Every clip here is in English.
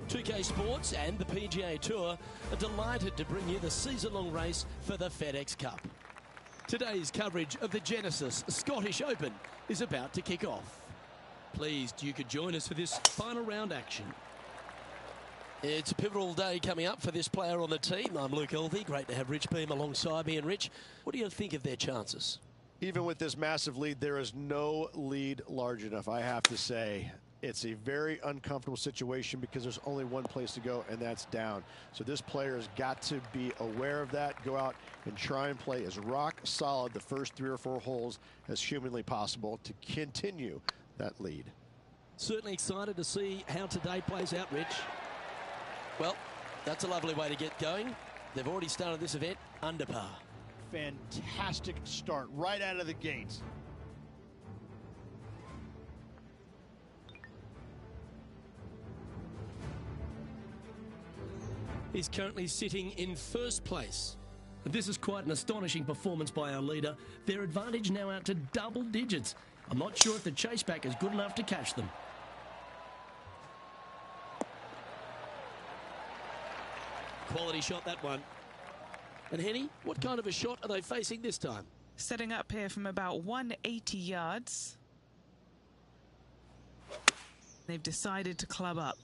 2K Sports and the PGA Tour are delighted to bring you the season-long race for the FedEx Cup. Today's coverage of the Genesis Scottish Open is about to kick off. Pleased you could join us for this final round action. It's a pivotal day coming up for this player on the team. I'm Luke Elvey. Great to have Rich Beam alongside me. And Rich, what do you think of their chances? Even with this massive lead, there is no lead large enough, I have to say. It's a very uncomfortable situation because there's only one place to go, and that's down. So this player has got to be aware of that, go out and try and play as rock solid the first 3 or 4 holes as humanly possible to continue that lead. Certainly excited to see how today plays out, Rich. Well, that's a lovely way to get going. They've already started this event under par. Fantastic start right out of the gates. He's currently sitting in first place. This is quite an astonishing performance by our leader. Their advantage now out to double digits. I'm not sure if the chase back is good enough to catch them. Quality shot, that one. And Henny, what kind of a shot are they facing this time? Setting up here from about 180 yards. They've decided to club up.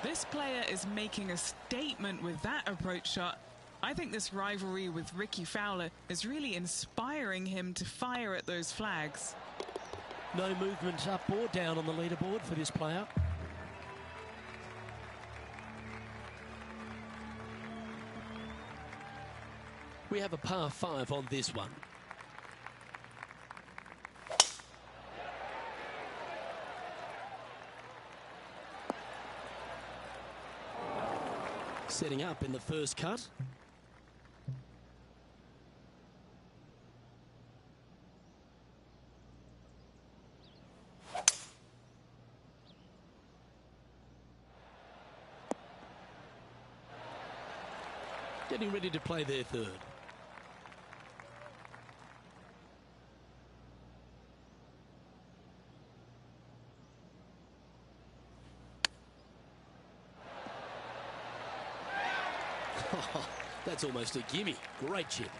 This player is making a statement with that approach shot. I think this rivalry with Ricky Fowler is really inspiring him to fire at those flags. No movement up or down on the leaderboard for this player. We have a par 5 on this one. Setting up in the first cut. Getting ready to play their third. That's almost a gimme. Great chip.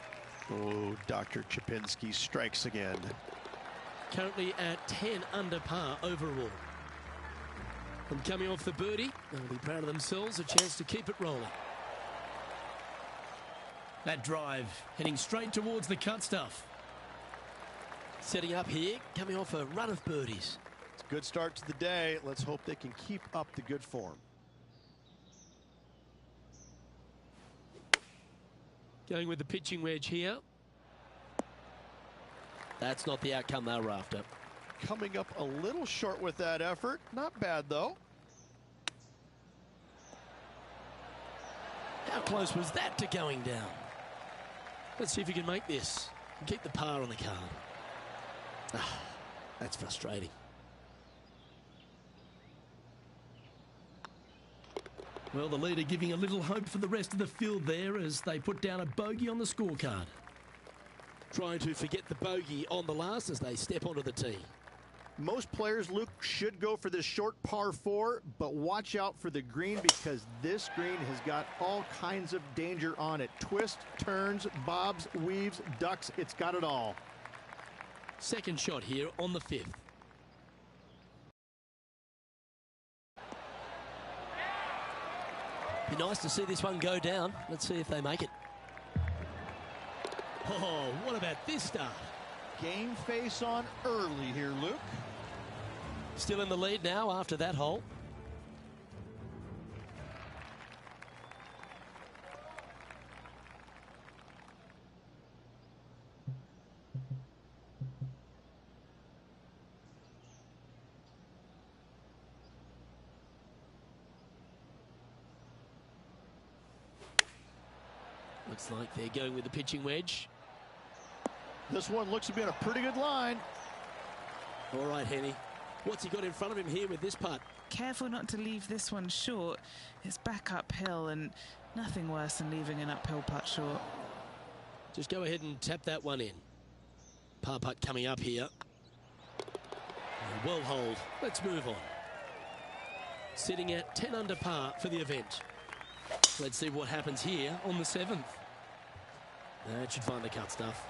Oh, Dr. Chipinski strikes again. Currently at 10 under par overall. And coming off the birdie, they'll be proud of themselves, a chance to keep it rolling. That drive heading straight towards the cut stuff. Setting up here, coming off a run of birdies. It's a good start to the day. Let's hope they can keep up the good form. Going with the pitching wedge here. That's not the outcome they were after. Coming up a little short with that effort. Not bad, though. How close was that to going down? Let's see if he can make this and keep the par on the card. Ah, that's frustrating. Well, the leader giving a little hope for the rest of the field there as they put down a bogey on the scorecard. Trying to forget the bogey on the last as they step onto the tee. Most players, Luke, should go for this short par 4, but watch out for the green because this green has got all kinds of danger on it. Twists, turns, bobs, weaves, ducks, it's got it all. Second shot here on the 5th. Be nice to see this one go down. Let's see if they make it. Oh, what about this start? Game face on early here, Luke. Still in the lead now after that hole. Looks like they're going with the pitching wedge. This one looks to be on a pretty good line. All right, Henny. What's he got in front of him here with this putt? Careful not to leave this one short. It's back uphill and nothing worse than leaving an uphill putt short. Just go ahead and tap that one in. Par putt coming up here. Well holed. Let's move on. Sitting at 10 under par for the event. Let's see what happens here on the 7th. That should find the cut stuff.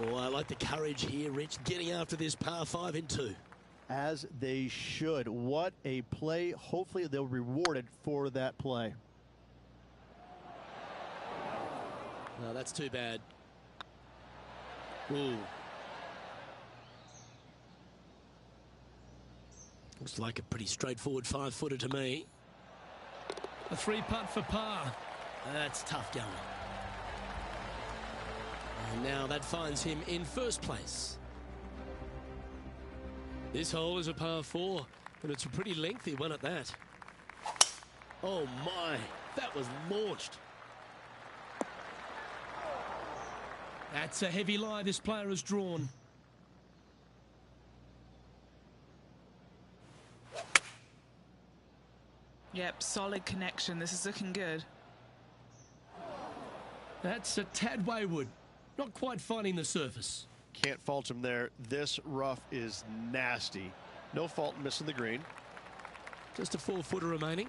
Oh, I like the courage here, Rich, getting after this par 5 in 2. As they should. What a play. Hopefully they'll be rewarded for that play. No, that's too bad. Ooh. Looks like a pretty straightforward 5-footer to me. A 3-putt for par. That's tough going. And now that finds him in first place. This hole is a par 4, and it's a pretty lengthy one at that. Oh my, that was launched. That's a heavy lie this player has drawn. Yep, solid connection. This is looking good. That's a tad wayward. Not quite finding the surface. Can't fault him there. This rough is nasty. No fault missing the green. Just a 4-footer remaining.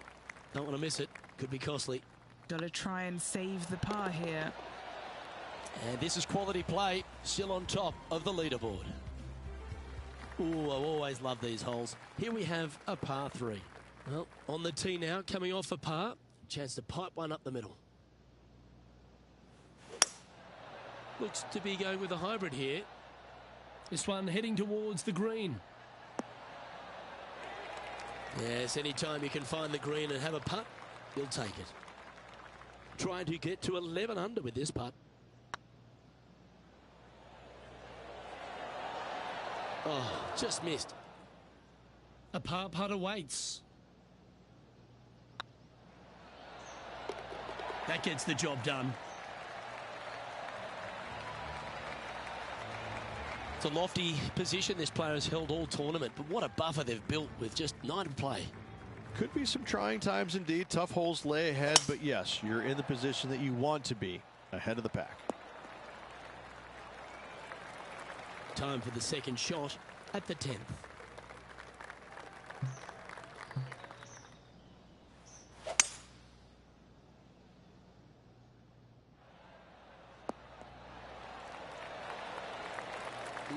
Don't want to miss it. Could be costly. Got to try and save the par here. And this is quality play. Still on top of the leaderboard. Ooh, I always love these holes. Here we have a par 3. Well, on the tee now, coming off a par. Chance to pipe one up the middle. Looks to be going with a hybrid here. This one heading towards the green. Yes, anytime you can find the green and have a putt, you'll take it. Trying to get to 11 under with this putt. Oh, just missed. A par putt awaits. That gets the job done. It's a lofty position this player has held all tournament, but what a buffer they've built with just 9 to play. Could be some trying times indeed. Tough holes lay ahead, but yes, you're in the position that you want to be, ahead of the pack. Time for the second shot at the 10th.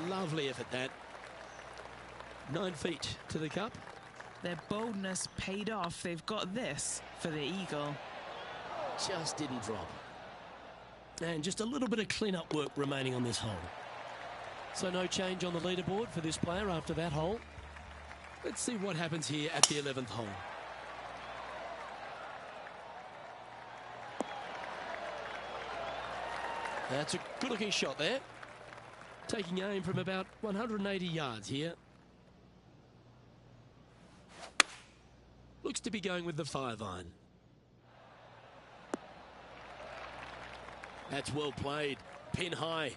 Lovely effort that. 9 feet to the cup. Their boldness paid off. They've got this for the eagle. Just didn't drop. And just a little bit of clean-up work remaining on this hole. So no change on the leaderboard for this player after that hole. Let's see what happens here at the 11th hole. That's a good-looking shot there. Taking aim from about 180 yards here. Looks to be going with the 5-iron. That's well played. Pin high.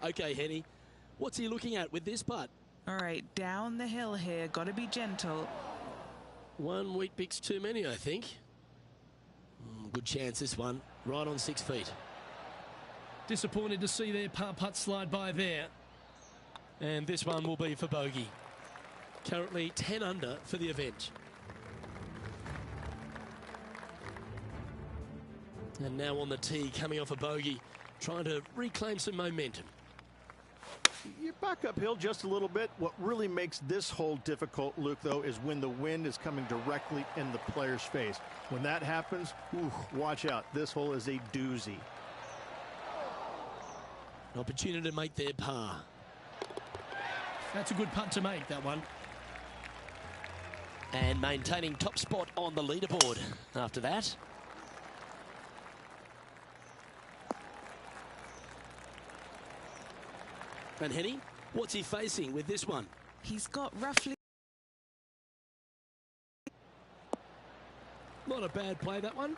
Okay, Henny. What's he looking at with this putt? All right, down the hill here. Got to be gentle. 1 wheat bix too many, I think. Good chance this one. Right on 6 feet. Disappointed to see their par putt slide by there. And this one will be for bogey. Currently 10 under for the event. And now on the tee, coming off a bogey, trying to reclaim some momentum. You back uphill just a little bit. What really makes this hole difficult, Luke, though, is when the wind is coming directly in the player's face. When that happens, watch out. This hole is a doozy. An opportunity to make their par. That's a good putt to make, that one. And maintaining top spot on the leaderboard after that. And Henny, what's he facing with this one? He's got roughly... Not a bad play, that one.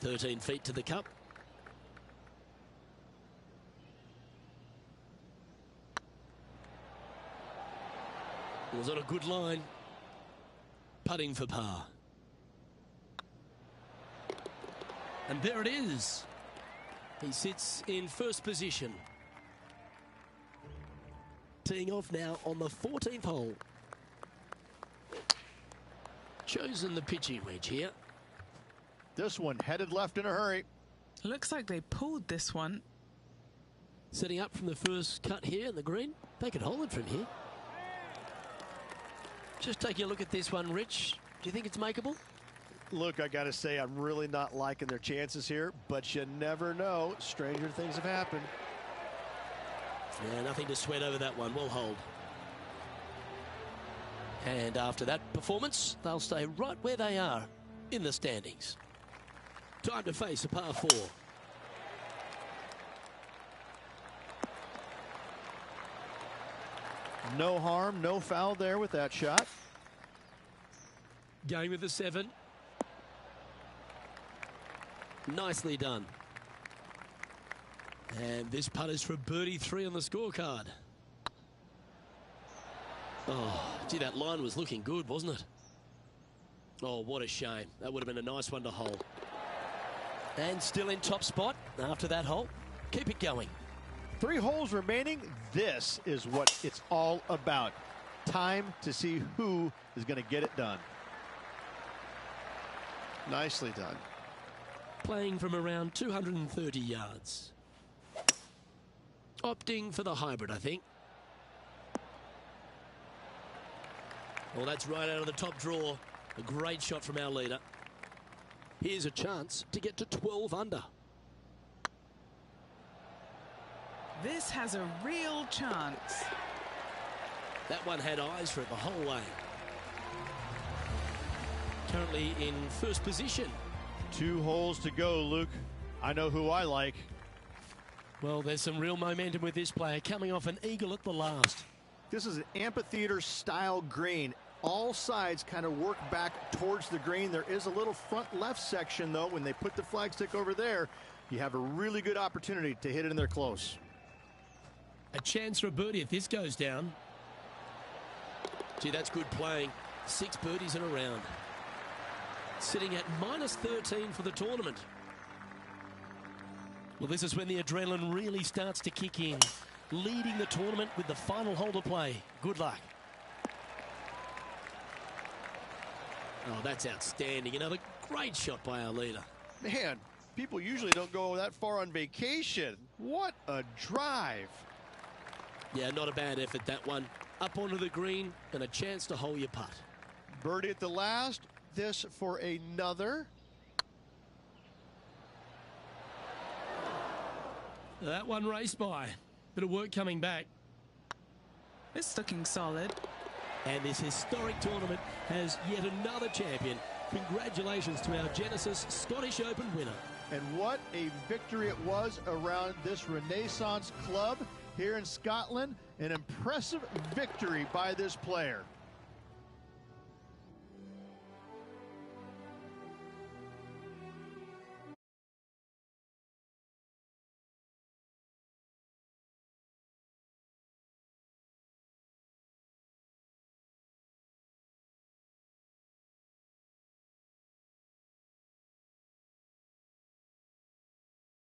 13 feet to the cup. It was on a good line. Putting for par. And there it is. He sits in first position. Teeing off now on the 14th hole. Chosen the pitching wedge here. This one headed left in a hurry. Looks like they pulled this one. Setting up from the first cut here in the green. They could hold it from here. Just taking a look at this one, Rich. Do you think it's makeable? Look, I got to say, I'm really not liking their chances here, but you never know. Stranger things have happened. Yeah, nothing to sweat over that one. We'll hold. And after that performance, they'll stay right where they are in the standings. Time to face a par 4. No harm, no foul there with that shot. Going with the 7. Nicely done. And this putt is for birdie 3 on the scorecard. Oh, gee, that line was looking good, wasn't it? Oh, what a shame. That would have been a nice one to hold. And still in top spot after that hole. Keep it going. 3 holes remaining. This is what it's all about. Time to see who is going to get it done. Nicely done. Playing from around 230 yards. Opting for the hybrid, I think. Well, that's right out of the top draw. A great shot from our leader. Here's a chance to get to 12 under. This has a real chance. That one had eyes for it the whole way. Currently in first position. 2 holes to go, Luke. I know who I like. Well, there's some real momentum with this player coming off an eagle at the last. This is an amphitheater style green. All sides kind of work back towards the green. There is a little front left section, though. When they put the flagstick over there, you have a really good opportunity to hit it in there close. A chance for a birdie if this goes down. Gee, that's good playing. 6 birdies in a round. Sitting at -13 for the tournament. Well, this is when the adrenaline really starts to kick in. Leading the tournament with the final hole to play. Good luck. Oh, that's outstanding. Another great shot by our leader. Man, people usually don't go that far on vacation. What a drive. Yeah, not a bad effort, that one. Up onto the green and a chance to hole your putt. Birdie at the last. This for another. That one raced by. Bit of work coming back. It's looking solid. And this historic tournament has yet another champion. Congratulations to our Genesis Scottish Open winner. And what a victory it was around this Renaissance club here in Scotland. An impressive victory by this player.